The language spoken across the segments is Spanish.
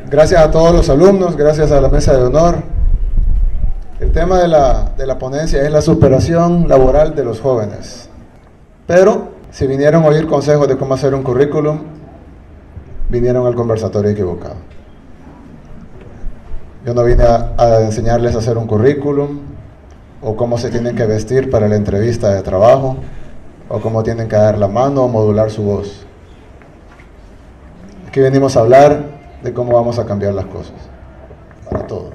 Gracias a todos los alumnos, gracias a la mesa de honor. El tema de la ponencia es la superación laboral de los jóvenes. Pero si vinieron a oír consejos de cómo hacer un currículum, vinieron al conversatorio equivocado. Yo no vine a enseñarles a hacer un currículum, o cómo se tienen que vestir para la entrevista de trabajo, o cómo tienen que dar la mano o modular su voz. Aquí venimos a hablar de cómo vamos a cambiar las cosas para todos.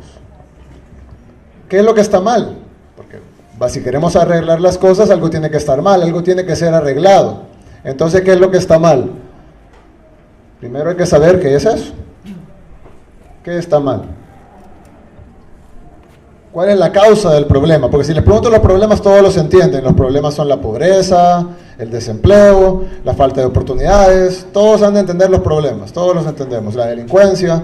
¿Qué es lo que está mal? Porque si queremos arreglar las cosas, algo tiene que estar mal, algo tiene que ser arreglado. Entonces, ¿qué es lo que está mal? Primero hay que saber qué es eso. ¿Qué está mal? ¿Cuál es la causa del problema? Porque si les pregunto los problemas, todos los entienden. Los problemas son la pobreza, el desempleo, la falta de oportunidades. Todos han de entender los problemas, todos los entendemos. La delincuencia.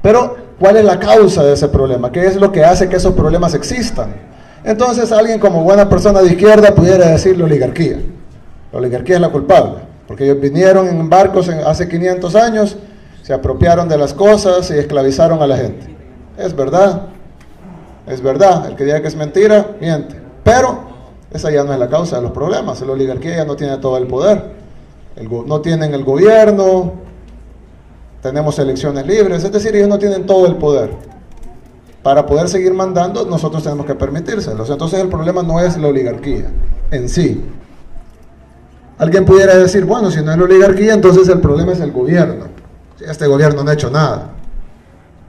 Pero, ¿cuál es la causa de ese problema? ¿Qué es lo que hace que esos problemas existan? Entonces, alguien como buena persona de izquierda pudiera decir la oligarquía. La oligarquía es la culpable, porque ellos vinieron en barcos hace 500 años, se apropiaron de las cosas y esclavizaron a la gente. Es verdad. Es verdad, el que diga que es mentira, miente. Pero esa ya no es la causa de los problemas. La oligarquía ya no tiene todo el poder. No tienen el gobierno, tenemos elecciones libres, es decir, ellos no tienen todo el poder. Para poder seguir mandando, nosotros tenemos que permitírselos. Entonces el problema no es la oligarquía en sí. Alguien pudiera decir, bueno, si no es la oligarquía, entonces el problema es el gobierno. Si este gobierno no ha hecho nada.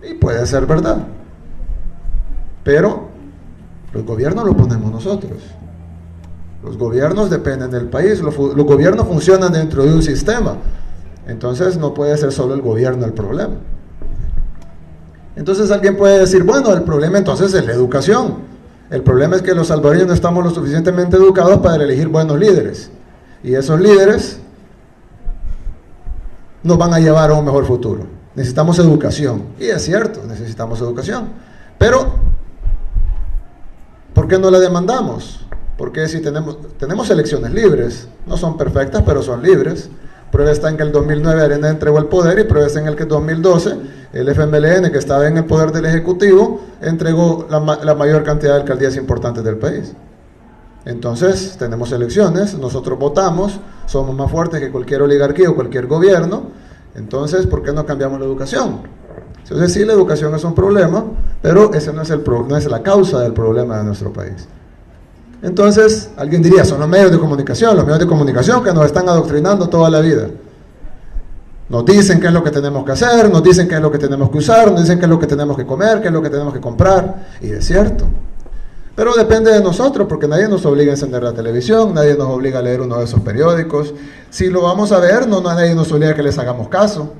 Y puede ser verdad. Pero los gobiernos los ponemos nosotros. Los gobiernos dependen del país. Los gobiernos funcionan dentro de un sistema. Entonces no puede ser solo el gobierno el problema. Entonces alguien puede decir, bueno, el problema entonces es la educación. El problema es que los salvadoreños no estamos lo suficientemente educados para elegir buenos líderes. Y esos líderes nos van a llevar a un mejor futuro. Necesitamos educación. Y es cierto, necesitamos educación. Pero ¿por qué no la demandamos? Porque si tenemos elecciones libres, no son perfectas, pero son libres. Prueba está en que el 2009 Arena entregó el poder, y prueba está en el que el 2012 el FMLN, que estaba en el poder del Ejecutivo, entregó la mayor cantidad de alcaldías importantes del país. Entonces, tenemos elecciones, nosotros votamos, somos más fuertes que cualquier oligarquía o cualquier gobierno. Entonces, ¿por qué no cambiamos la educación? Entonces sí, la educación es un problema, pero ese no es la causa del problema de nuestro país. Entonces, alguien diría, son los medios de comunicación que nos están adoctrinando toda la vida. Nos dicen qué es lo que tenemos que hacer, nos dicen qué es lo que tenemos que usar, nos dicen qué es lo que tenemos que comer, qué es lo que tenemos que comprar, y es cierto. Pero depende de nosotros, porque nadie nos obliga a encender la televisión, nadie nos obliga a leer uno de esos periódicos. Si lo vamos a ver, nadie nos obliga a que les hagamos caso.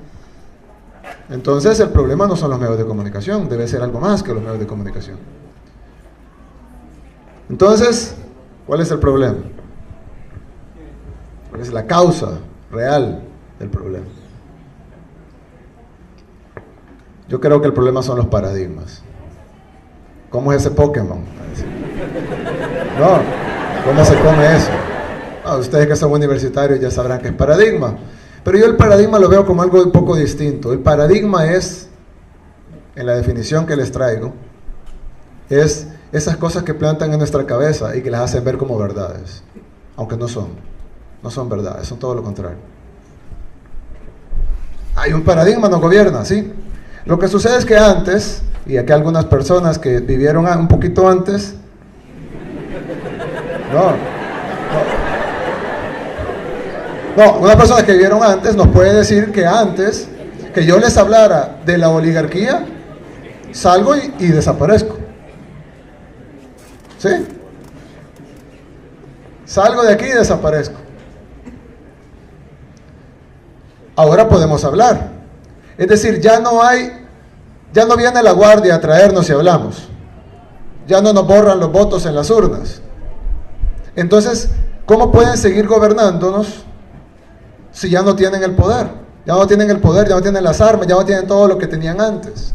Entonces el problema no son los medios de comunicación, debe ser algo más que los medios de comunicación. Entonces, ¿cuál es el problema? ¿Cuál es la causa real del problema? Yo creo que el problema son los paradigmas. ¿Cómo es ese Pokémon? No, ¿cómo se come eso? Ustedes que son universitarios ya sabrán que es paradigma. Pero yo el paradigma lo veo como algo un poco distinto. El paradigma es, en la definición que les traigo, es esas cosas que plantan en nuestra cabeza y que las hacen ver como verdades, aunque no son verdades, son todo lo contrario. Hay un paradigma, nos gobierna, ¿sí? Lo que sucede es que antes, y aquí algunas personas que vivieron un poquito antes, unas personas que vivieron antes nos puede decir que antes que yo les hablara de la oligarquía, salgo y desaparezco. ¿Sí? Salgo de aquí y desaparezco. Ahora podemos hablar. Es decir, ya no viene la guardia a traernos y hablamos. Ya no nos borran los votos en las urnas. Entonces, ¿cómo pueden seguir gobernándonos si ya no tienen el poder? Ya no tienen el poder, ya no tienen las armas, ya no tienen todo lo que tenían antes.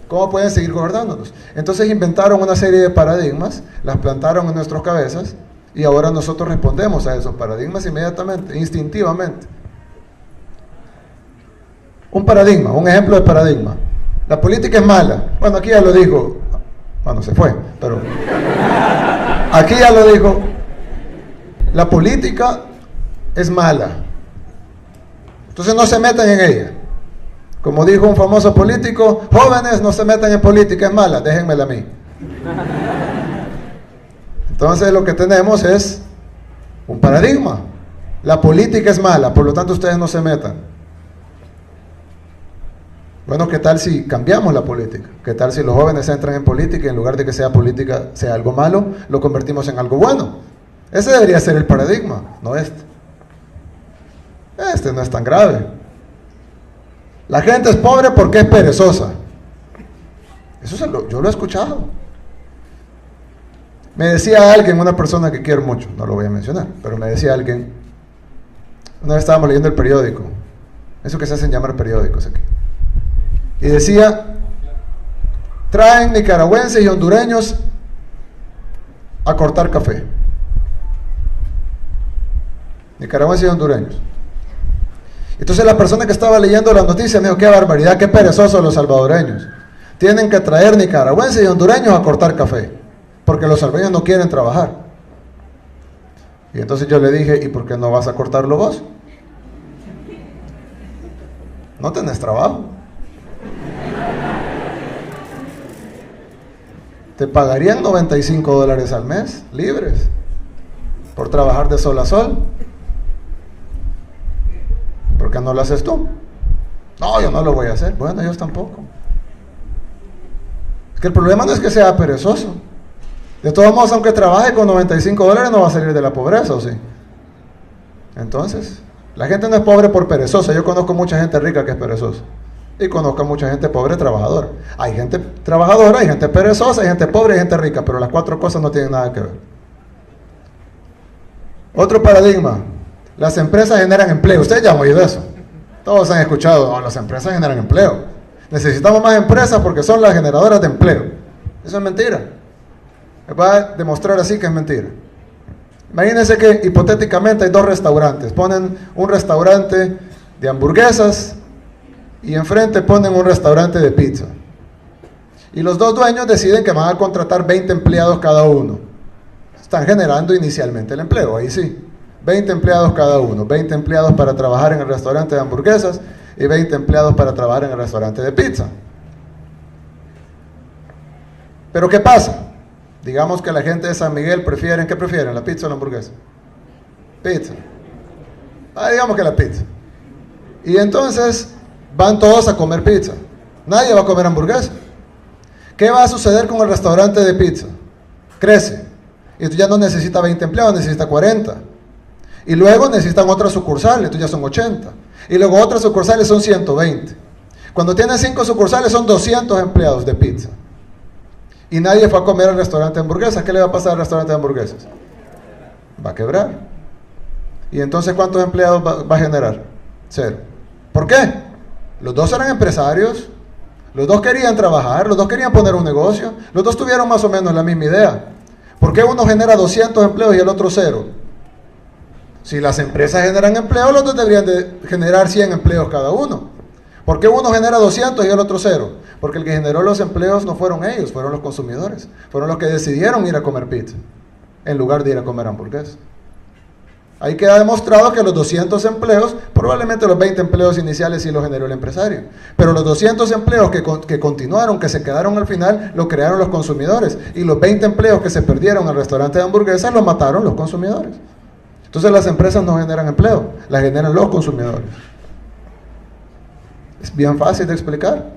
¿Cómo pueden seguir gobernándonos? Entonces inventaron una serie de paradigmas, las plantaron en nuestras cabezas, y ahora nosotros respondemos a esos paradigmas inmediatamente, instintivamente. Un paradigma, un ejemplo de paradigma. La política es mala. Bueno, aquí ya lo dijo. Bueno, se fue, pero aquí ya lo dijo. La política es mala. Entonces no se metan en ella. Como dijo un famoso político, jóvenes, no se metan en política, es mala, déjenmela a mí. Entonces lo que tenemos es un paradigma. La política es mala, por lo tanto ustedes no se metan. Bueno, ¿qué tal si cambiamos la política? ¿Qué tal si los jóvenes entran en política y en lugar de que sea política sea algo malo, lo convertimos en algo bueno? Ese debería ser el paradigma, no este. Este no es tan grave. La gente es pobre porque es perezosa. Eso yo lo he escuchado. Me decía alguien, una persona que quiero mucho, no lo voy a mencionar, pero me decía alguien, una vez estábamos leyendo el periódico, eso que se hacen llamar periódicos aquí, y decía, traen nicaragüenses y hondureños a cortar café. Nicaragüenses y hondureños. Entonces la persona que estaba leyendo la noticia me dijo, qué barbaridad, qué perezosos los salvadoreños. Tienen que traer nicaragüenses y hondureños a cortar café, porque los salvadoreños no quieren trabajar. Y entonces yo le dije, ¿y por qué no vas a cortarlo vos? No tenés trabajo. Te pagarían $95 al mes, libres, por trabajar de sol a sol. ¿Por qué no lo haces tú? No, yo no lo voy a hacer. Bueno, ellos tampoco. Es que el problema no es que sea perezoso. De todos modos, aunque trabaje con $95, no va a salir de la pobreza, ¿o sí? Entonces, la gente no es pobre por perezosa. Yo conozco mucha gente rica que es perezosa. Y conozco mucha gente pobre trabajadora. Hay gente trabajadora, hay gente perezosa, hay gente pobre y gente rica, pero las cuatro cosas no tienen nada que ver. Otro paradigma. Las empresas generan empleo. Ustedes ya han oído eso. Todos han escuchado, no, las empresas generan empleo. Necesitamos más empresas porque son las generadoras de empleo. Eso es mentira. Les va a demostrar así que es mentira. Imagínense que hipotéticamente hay dos restaurantes. Ponen un restaurante de hamburguesas y enfrente ponen un restaurante de pizza. Y los dos dueños deciden que van a contratar 20 empleados cada uno. Están generando inicialmente el empleo, ahí sí. 20 empleados cada uno, 20 empleados para trabajar en el restaurante de hamburguesas y 20 empleados para trabajar en el restaurante de pizza. Pero ¿qué pasa? Digamos que la gente de San Miguel prefieren, ¿qué prefieren? ¿La pizza o la hamburguesa? Pizza. Digamos que la pizza. Y entonces van todos a comer pizza. Nadie va a comer hamburguesa. ¿Qué va a suceder con el restaurante de pizza? Crece. Y tú ya no necesita 20 empleados, necesita 40. Y luego necesitan otras sucursales, entonces ya son 80. Y luego otras sucursales son 120. Cuando tienes 5 sucursales son 200 empleados de pizza. Y nadie fue a comer al restaurante de hamburguesas. ¿Qué le va a pasar al restaurante de hamburguesas? Va a quebrar. ¿Y entonces cuántos empleados va a generar? 0. ¿Por qué? Los dos eran empresarios, los dos querían trabajar, los dos querían poner un negocio, los dos tuvieron más o menos la misma idea. ¿Por qué uno genera 200 empleos y el otro 0? Si las empresas generan empleo, los dos deberían de generar 100 empleos cada uno. ¿Por qué uno genera 200 y el otro 0? Porque el que generó los empleos no fueron ellos, fueron los consumidores. Fueron los que decidieron ir a comer pizza, en lugar de ir a comer hamburguesas. Ahí queda demostrado que los 200 empleos, probablemente los 20 empleos iniciales sí los generó el empresario. Pero los 200 empleos que continuaron, que se quedaron al final, lo crearon los consumidores. Y los 20 empleos que se perdieron al restaurante de hamburguesas, los mataron los consumidores. Entonces las empresas no generan empleo, las generan los consumidores. Es bien fácil de explicar.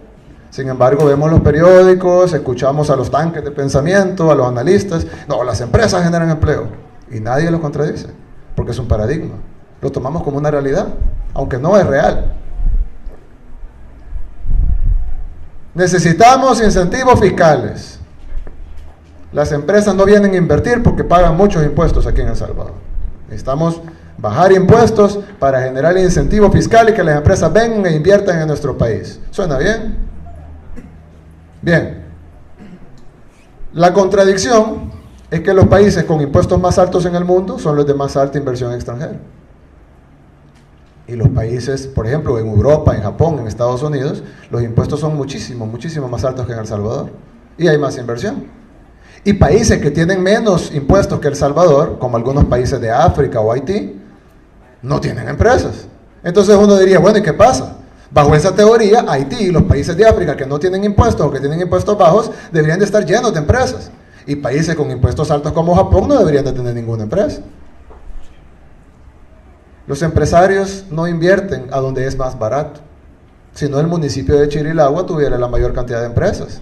Sin embargo, vemos los periódicos, escuchamos a los tanques de pensamiento, a los analistas. No, las empresas generan empleo. Y nadie los contradice, porque es un paradigma. Lo tomamos como una realidad, aunque no es real. Necesitamos incentivos fiscales. Las empresas no vienen a invertir porque pagan muchos impuestos aquí en El Salvador. Necesitamos bajar impuestos para generar incentivos fiscales y que las empresas vengan e inviertan en nuestro país. ¿Suena bien? Bien. La contradicción es que los países con impuestos más altos en el mundo son los de más alta inversión extranjera. Y los países, por ejemplo, en Europa, en Japón, en Estados Unidos, los impuestos son muchísimo más altos que en El Salvador. Y hay más inversión. Y países que tienen menos impuestos que El Salvador, como algunos países de África o Haití, no tienen empresas. Entonces uno diría, bueno, ¿y qué pasa? Bajo esa teoría, Haití y los países de África que no tienen impuestos o que tienen impuestos bajos, deberían de estar llenos de empresas. Y países con impuestos altos como Japón no deberían de tener ninguna empresa. Los empresarios no invierten a donde es más barato. Si no, el municipio de Chirilagua tuviera la mayor cantidad de empresas.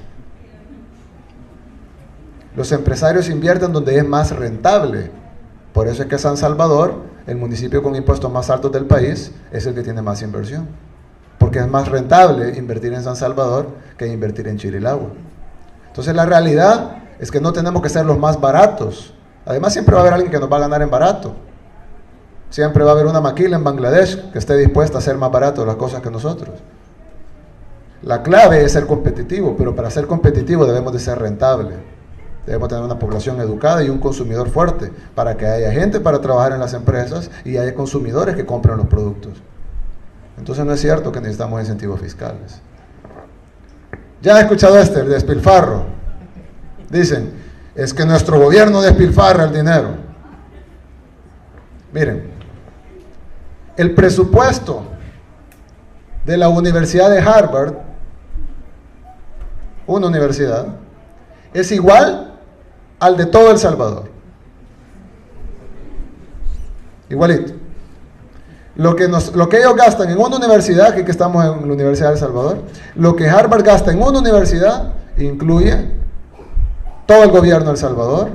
Los empresarios invierten donde es más rentable. Por eso es que San Salvador, el municipio con impuestos más altos del país, es el que tiene más inversión. Porque es más rentable invertir en San Salvador que invertir en Chirilagua. Entonces la realidad es que no tenemos que ser los más baratos. Además siempre va a haber alguien que nos va a ganar en barato. Siempre va a haber una maquila en Bangladesh que esté dispuesta a hacer más barato las cosas que nosotros. La clave es ser competitivo, pero para ser competitivo debemos de ser rentable. Debemos tener una población educada y un consumidor fuerte para que haya gente para trabajar en las empresas y haya consumidores que compren los productos. Entonces no es cierto que necesitamos incentivos fiscales. Ya he escuchado el despilfarro. Dicen, es que nuestro gobierno despilfarra el dinero. Miren, el presupuesto de la Universidad de Harvard, una universidad, es igual al de todo El Salvador. Igualito. Lo que ellos gastan en una universidad, aquí que estamos en la Universidad de El Salvador, lo que Harvard gasta en una universidad incluye todo el gobierno de El Salvador,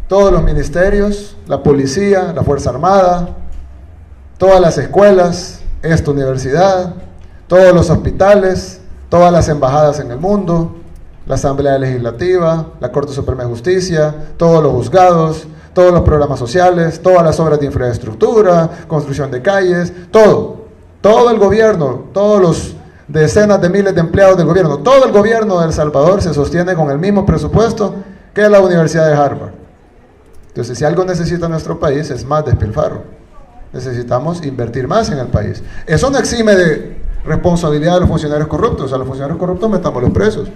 todos los ministerios, la policía, la Fuerza Armada, todas las escuelas, esta universidad, todos los hospitales, todas las embajadas en el mundo, la Asamblea Legislativa, la Corte Suprema de Justicia, todos los juzgados, todos los programas sociales, todas las obras de infraestructura, construcción de calles, todo el gobierno, todos los decenas de miles de empleados del gobierno, todo el gobierno de El Salvador se sostiene con el mismo presupuesto que la Universidad de Harvard. Entonces, si algo necesita nuestro país es más despilfarro. Necesitamos invertir más en el país. Eso no exime de responsabilidad de los funcionarios corruptos. A los funcionarios corruptos metamos los presos.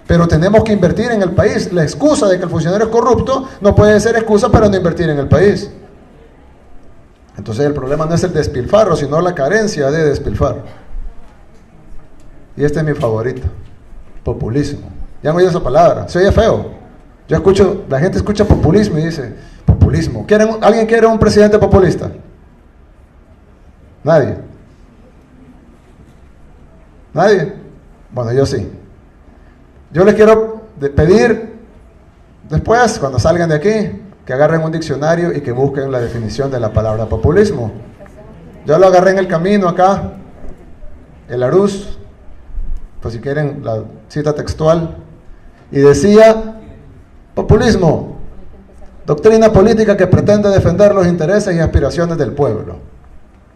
Pero tenemos que invertir en el país. La excusa de que el funcionario es corrupto no puede ser excusa para no invertir en el país. Entonces el problema no es el despilfarro, sino la carencia de despilfarro. Y este es mi favorito, populismo. ¿Ya han oído esa palabra? Se oye feo. Yo escucho, la gente escucha populismo y dice, populismo. ¿Alguien quiere un presidente populista? Nadie. ¿Nadie? Bueno, yo sí. Yo les quiero pedir, después, cuando salgan de aquí, que agarren un diccionario y que busquen la definición de la palabra populismo. Yo lo agarré en el camino acá, el Arús, pues si quieren la cita textual, y decía, populismo, doctrina política que pretende defender los intereses y aspiraciones del pueblo.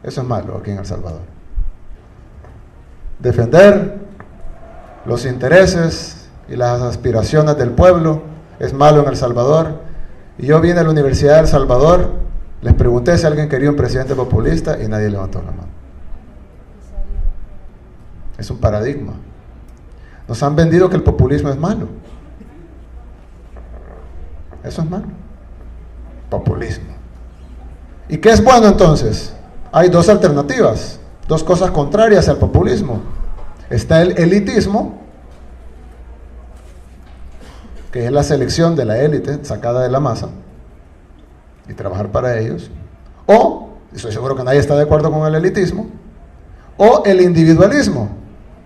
Eso es malo aquí en El Salvador. Defender los intereses y las aspiraciones del pueblo es malo en El Salvador. Y yo vine a la Universidad de El Salvador, les pregunté si alguien quería un presidente populista y nadie levantó la mano. Es un paradigma. Nos han vendido que el populismo es malo. Eso es malo. Populismo. ¿Y qué es bueno entonces? Hay dos alternativas, dos cosas contrarias al populismo. Está el elitismo, que es la selección de la élite sacada de la masa y trabajar para ellos, o, estoy seguro que nadie está de acuerdo con el elitismo, o el individualismo,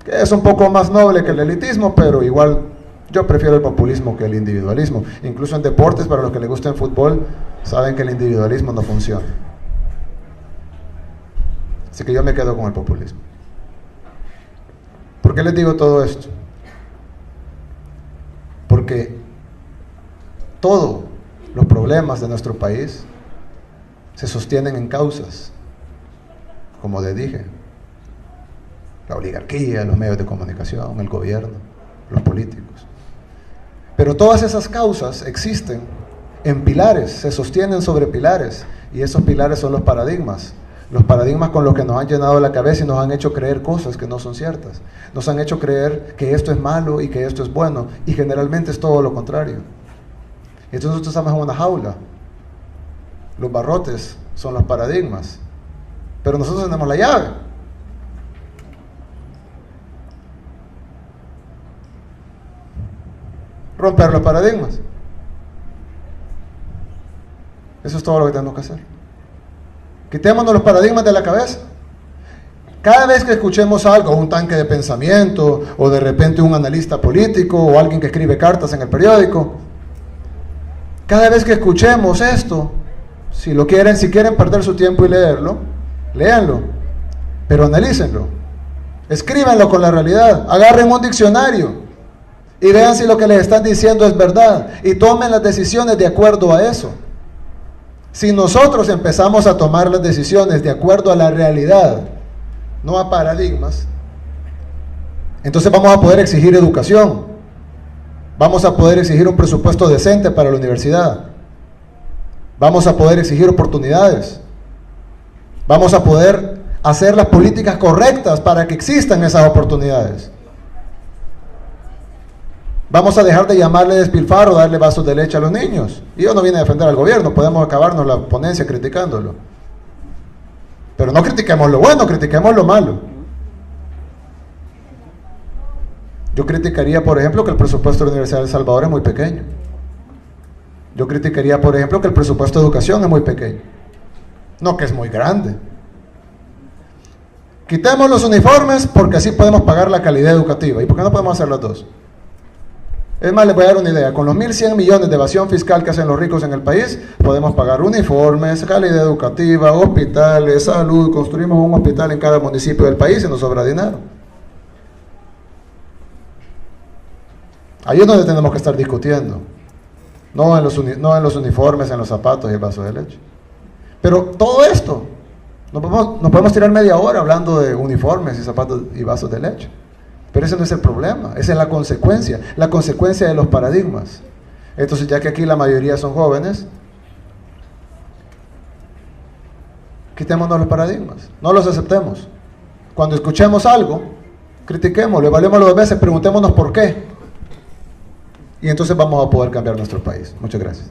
que es un poco más noble que el elitismo, pero igual yo prefiero el populismo que el individualismo. Incluso en deportes, para los que les gusta el fútbol, saben que el individualismo no funciona. Así que yo me quedo con el populismo. ¿Por qué les digo todo esto? Porque todos los problemas de nuestro país se sostienen en causas, como les dije, la oligarquía, los medios de comunicación, el gobierno, los políticos. Pero todas esas causas existen en pilares, se sostienen sobre pilares, y esos pilares son los paradigmas. Los paradigmas con los que nos han llenado la cabeza y nos han hecho creer cosas que no son ciertas. Nos han hecho creer que esto es malo y que esto es bueno, y generalmente es todo lo contrario. Entonces nosotros estamos en una jaula. Los barrotes son los paradigmas, pero nosotros tenemos la llave. Romper los paradigmas. Eso es todo lo que tenemos que hacer. Quitémonos los paradigmas de la cabeza. Cada vez que escuchemos algo, un tanque de pensamiento, o de repente un analista político, o alguien que escribe cartas en el periódico, cada vez que escuchemos esto, si quieren perder su tiempo y leerlo, léanlo, pero analícenlo, escríbanlo con la realidad, agarren un diccionario y vean si lo que les están diciendo es verdad, y tomen las decisiones de acuerdo a eso. Si nosotros empezamos a tomar las decisiones de acuerdo a la realidad, no a paradigmas, entonces vamos a poder exigir educación, vamos a poder exigir un presupuesto decente para la universidad, vamos a poder exigir oportunidades, vamos a poder hacer las políticas correctas para que existan esas oportunidades. Vamos a dejar de llamarle despilfarro, darle vasos de leche a los niños. Y yo no vine a defender al gobierno, podemos acabarnos la ponencia criticándolo. Pero no critiquemos lo bueno, critiquemos lo malo. Yo criticaría, por ejemplo, que el presupuesto de la Universidad de El Salvador es muy pequeño. Yo criticaría, por ejemplo, que el presupuesto de educación es muy pequeño. No que es muy grande. Quitemos los uniformes porque así podemos pagar la calidad educativa. ¿Y por qué no podemos hacer las dos? Es más, les voy a dar una idea. Con los 1.100 millones de evasión fiscal que hacen los ricos en el país, podemos pagar uniformes, calidad educativa, hospitales, salud. Construimos un hospital en cada municipio del país y nos sobra dinero. Ahí es donde tenemos que estar discutiendo. No en los uniformes, en los zapatos y el vaso de leche. Pero todo esto, nos podemos tirar media hora hablando de uniformes y zapatos y vasos de leche. Pero ese no es el problema, esa es la consecuencia de los paradigmas. Entonces, ya que aquí la mayoría son jóvenes, quitémonos los paradigmas, no los aceptemos. Cuando escuchemos algo, critiquémoslo, evaluémoslo 2 veces, preguntémonos por qué. Y entonces vamos a poder cambiar nuestro país. Muchas gracias.